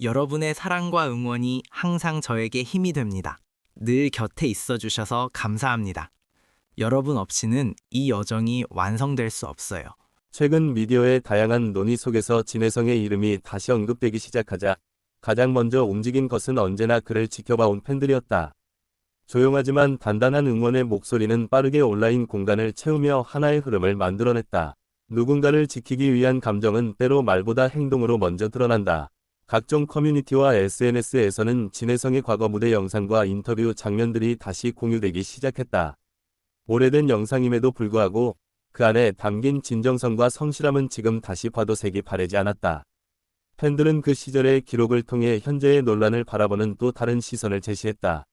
여러분의 사랑과 응원이 항상 저에게 힘이 됩니다. 늘 곁에 있어 주셔서 감사합니다. 여러분 없이는 이 여정이 완성될 수 없어요. 최근 미디어의 다양한 논의 속에서 진혜성의 이름이 다시 언급되기 시작하자 가장 먼저 움직인 것은 언제나 그를 지켜봐온 팬들이었다. 조용하지만 단단한 응원의 목소리는 빠르게 온라인 공간을 채우며 하나의 흐름을 만들어냈다. 누군가를 지키기 위한 감정은 때로 말보다 행동으로 먼저 드러난다. 각종 커뮤니티와 SNS에서는 진혜성의 과거 무대 영상과 인터뷰 장면들이 다시 공유되기 시작했다. 오래된 영상임에도 불구하고 그 안에 담긴 진정성과 성실함은 지금 다시 봐도 색이 바래지 않았다. 팬들은 그 시절의 기록을 통해 현재의 논란을 바라보는 또 다른 시선을 제시했다.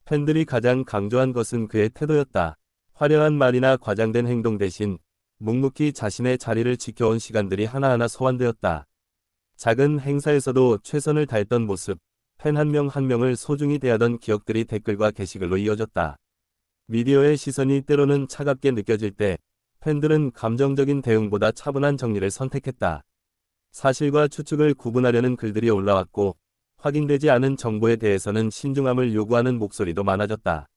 팬들이 가장 강조한 것은 그의 태도였다. 화려한 말이나 과장된 행동 대신 묵묵히 자신의 자리를 지켜온 시간들이 하나하나 소환되었다. 작은 행사에서도 최선을 다했던 모습, 팬 한 명 한 명을 소중히 대하던 기억들이 댓글과 게시글로 이어졌다. 미디어의 시선이 때로는 차갑게 느껴질 때 팬들은 감정적인 대응보다 차분한 정리를 선택했다. 사실과 추측을 구분하려는 글들이 올라왔고 확인되지 않은 정보에 대해서는 신중함을 요구하는 목소리도 많아졌다.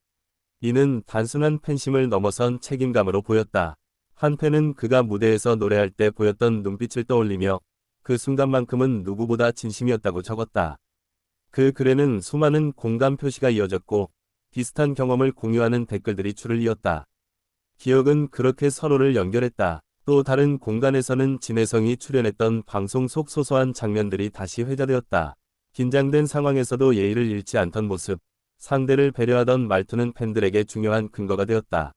이는 단순한 팬심을 넘어선 책임감으로 보였다. 한 팬은 그가 무대에서 노래할 때 보였던 눈빛을 떠올리며 그 순간만큼은 누구보다 진심이었다고 적었다. 그 글에는 수많은 공감 표시가 이어졌고 비슷한 경험을 공유하는 댓글들이 줄을 이었다. 기억은 그렇게 서로를 연결했다. 또 다른 공간에서는 진혜성이 출연했던 방송 속 소소한 장면들이 다시 회자되었다. 긴장된 상황에서도 예의를 잃지 않던 모습, 상대를 배려하던 말투는 팬들에게 중요한 근거가 되었다.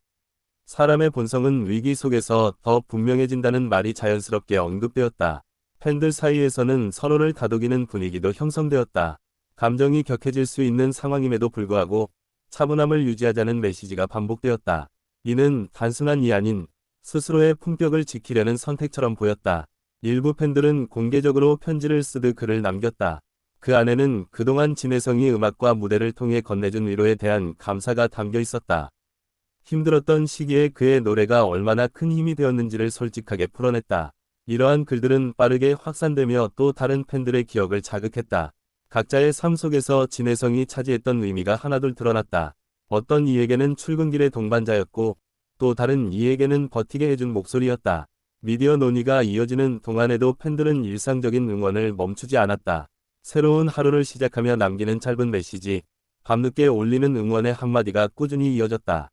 사람의 본성은 위기 속에서 더 분명해진다는 말이 자연스럽게 언급되었다. 팬들 사이에서는 서로를 다독이는 분위기도 형성되었다. 감정이 격해질 수 있는 상황임에도 불구하고 차분함을 유지하자는 메시지가 반복되었다. 이는 단순한 이 아닌 스스로의 품격을 지키려는 선택처럼 보였다. 일부 팬들은 공개적으로 편지를 쓰듯 글을 남겼다. 그 안에는 그동안 진혜성이 음악과 무대를 통해 건네준 위로에 대한 감사가 담겨 있었다. 힘들었던 시기에 그의 노래가 얼마나 큰 힘이 되었는지를 솔직하게 풀어냈다. 이러한 글들은 빠르게 확산되며 또 다른 팬들의 기억을 자극했다. 각자의 삶 속에서 진혜성이 차지했던 의미가 하나둘 드러났다. 어떤 이에게는 출근길의 동반자였고 또 다른 이에게는 버티게 해준 목소리였다. 미디어 논의가 이어지는 동안에도 팬들은 일상적인 응원을 멈추지 않았다. 새로운 하루를 시작하며 남기는 짧은 메시지, 밤늦게 올리는 응원의 한마디가 꾸준히 이어졌다.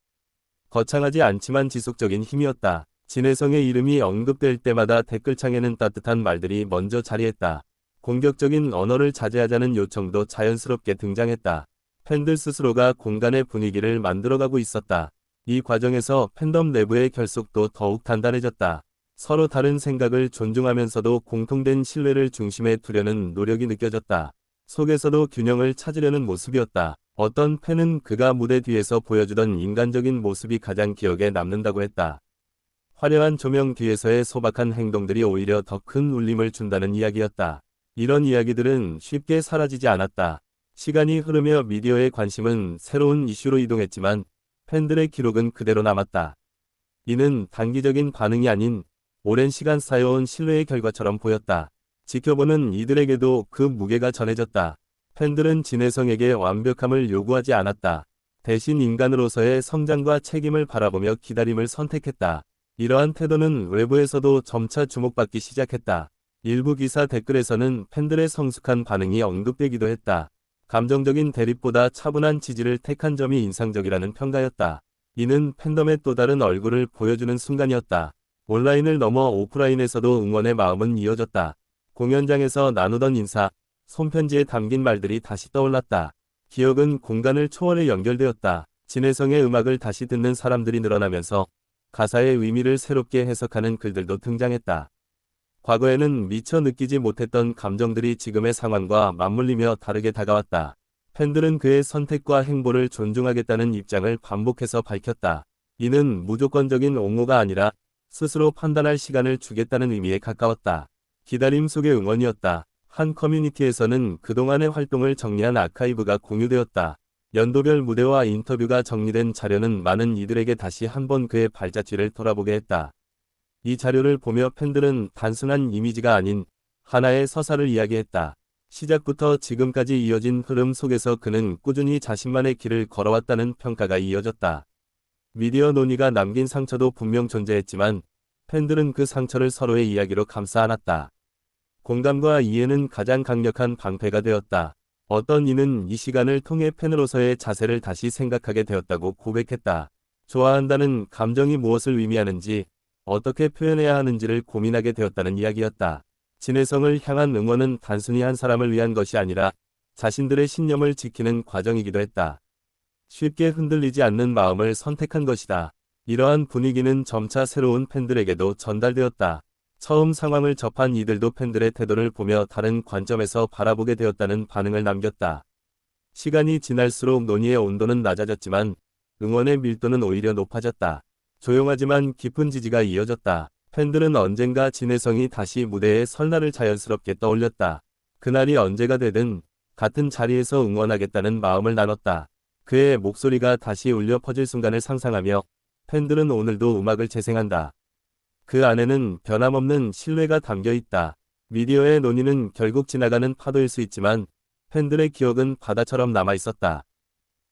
거창하지 않지만 지속적인 힘이었다. 진혜성의 이름이 언급될 때마다 댓글창에는 따뜻한 말들이 먼저 자리했다. 공격적인 언어를 자제하자는 요청도 자연스럽게 등장했다. 팬들 스스로가 공간의 분위기를 만들어가고 있었다. 이 과정에서 팬덤 내부의 결속도 더욱 단단해졌다. 서로 다른 생각을 존중하면서도 공통된 신뢰를 중심에 두려는 노력이 느껴졌다. 속에서도 균형을 찾으려는 모습이었다. 어떤 팬은 그가 무대 뒤에서 보여주던 인간적인 모습이 가장 기억에 남는다고 했다. 화려한 조명 뒤에서의 소박한 행동들이 오히려 더 큰 울림을 준다는 이야기였다. 이런 이야기들은 쉽게 사라지지 않았다. 시간이 흐르며 미디어의 관심은 새로운 이슈로 이동했지만 팬들의 기록은 그대로 남았다. 이는 단기적인 반응이 아닌 오랜 시간 쌓여온 신뢰의 결과처럼 보였다. 지켜보는 이들에게도 그 무게가 전해졌다. 팬들은 진혜성에게 완벽함을 요구하지 않았다. 대신 인간으로서의 성장과 책임을 바라보며 기다림을 선택했다. 이러한 태도는 외부에서도 점차 주목받기 시작했다. 일부 기사 댓글에서는 팬들의 성숙한 반응이 언급되기도 했다. 감정적인 대립보다 차분한 지지를 택한 점이 인상적이라는 평가였다. 이는 팬덤의 또 다른 얼굴을 보여주는 순간이었다. 온라인을 넘어 오프라인에서도 응원의 마음은 이어졌다. 공연장에서 나누던 인사, 손편지에 담긴 말들이 다시 떠올랐다. 기억은 공간을 초월해 연결되었다. 진혜성의 음악을 다시 듣는 사람들이 늘어나면서 가사의 의미를 새롭게 해석하는 글들도 등장했다. 과거에는 미처 느끼지 못했던 감정들이 지금의 상황과 맞물리며 다르게 다가왔다. 팬들은 그의 선택과 행보를 존중하겠다는 입장을 반복해서 밝혔다. 이는 무조건적인 옹호가 아니라 스스로 판단할 시간을 주겠다는 의미에 가까웠다. 기다림 속의 응원이었다. 한 커뮤니티에서는 그동안의 활동을 정리한 아카이브가 공유되었다. 연도별 무대와 인터뷰가 정리된 자료는 많은 이들에게 다시 한번 그의 발자취를 돌아보게 했다. 이 자료를 보며 팬들은 단순한 이미지가 아닌 하나의 서사를 이야기했다. 시작부터 지금까지 이어진 흐름 속에서 그는 꾸준히 자신만의 길을 걸어왔다는 평가가 이어졌다. 미디어 논의가 남긴 상처도 분명 존재했지만 팬들은 그 상처를 서로의 이야기로 감싸 안았다. 공감과 이해는 가장 강력한 방패가 되었다. 어떤 이는 이 시간을 통해 팬으로서의 자세를 다시 생각하게 되었다고 고백했다. 좋아한다는 감정이 무엇을 의미하는지, 어떻게 표현해야 하는지를 고민하게 되었다는 이야기였다. 진혜성을 향한 응원은 단순히 한 사람을 위한 것이 아니라 자신들의 신념을 지키는 과정이기도 했다. 쉽게 흔들리지 않는 마음을 선택한 것이다. 이러한 분위기는 점차 새로운 팬들에게도 전달되었다. 처음 상황을 접한 이들도 팬들의 태도를 보며 다른 관점에서 바라보게 되었다는 반응을 남겼다. 시간이 지날수록 논의의 온도는 낮아졌지만 응원의 밀도는 오히려 높아졌다. 조용하지만 깊은 지지가 이어졌다. 팬들은 언젠가 진혜성이 다시 무대에 설 날을 자연스럽게 떠올렸다. 그날이 언제가 되든 같은 자리에서 응원하겠다는 마음을 나눴다. 그의 목소리가 다시 울려 퍼질 순간을 상상하며 팬들은 오늘도 음악을 재생한다. 그 안에는 변함없는 신뢰가 담겨 있다. 미디어의 논의는 결국 지나가는 파도일 수 있지만 팬들의 기억은 바다처럼 남아 있었다.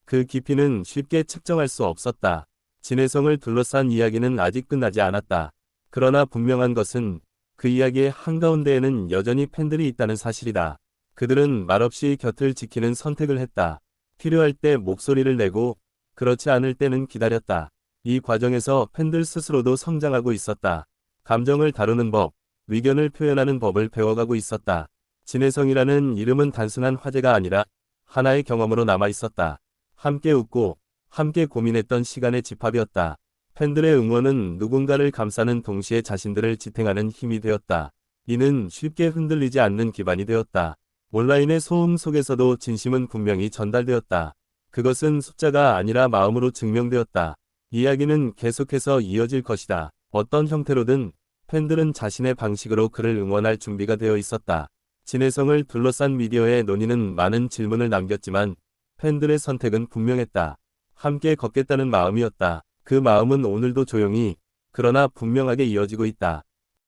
그 깊이는 쉽게 측정할 수 없었다. 진혜성을 둘러싼 이야기는 아직 끝나지 않았다. 그러나 분명한 것은 그 이야기의 한가운데에는 여전히 팬들이 있다는 사실이다. 그들은 말없이 곁을 지키는 선택을 했다. 필요할 때 목소리를 내고 그렇지 않을 때는 기다렸다. 이 과정에서 팬들 스스로도 성장하고 있었다. 감정을 다루는 법, 의견을 표현하는 법을 배워가고 있었다. 진혜성이라는 이름은 단순한 화제가 아니라 하나의 경험으로 남아 있었다. 함께 웃고 함께 고민했던 시간의 집합이었다. 팬들의 응원은 누군가를 감싸는 동시에 자신들을 지탱하는 힘이 되었다. 이는 쉽게 흔들리지 않는 기반이 되었다. 온라인의 소음 속에서도 진심은 분명히 전달되었다. 그것은 숫자가 아니라 마음으로 증명되었다. 이야기는 계속해서 이어질 것이다. 어떤 형태로든 팬들은 자신의 방식으로 그를 응원할 준비가 되어 있었다. 진혜성을 둘러싼 미디어의 논의는 많은 질문을 남겼지만 팬들의 선택은 분명했다. 함께 걷겠다는 마음이었다. 그 마음은 오늘도 조용히 그러나 분명하게 이어지고 있다.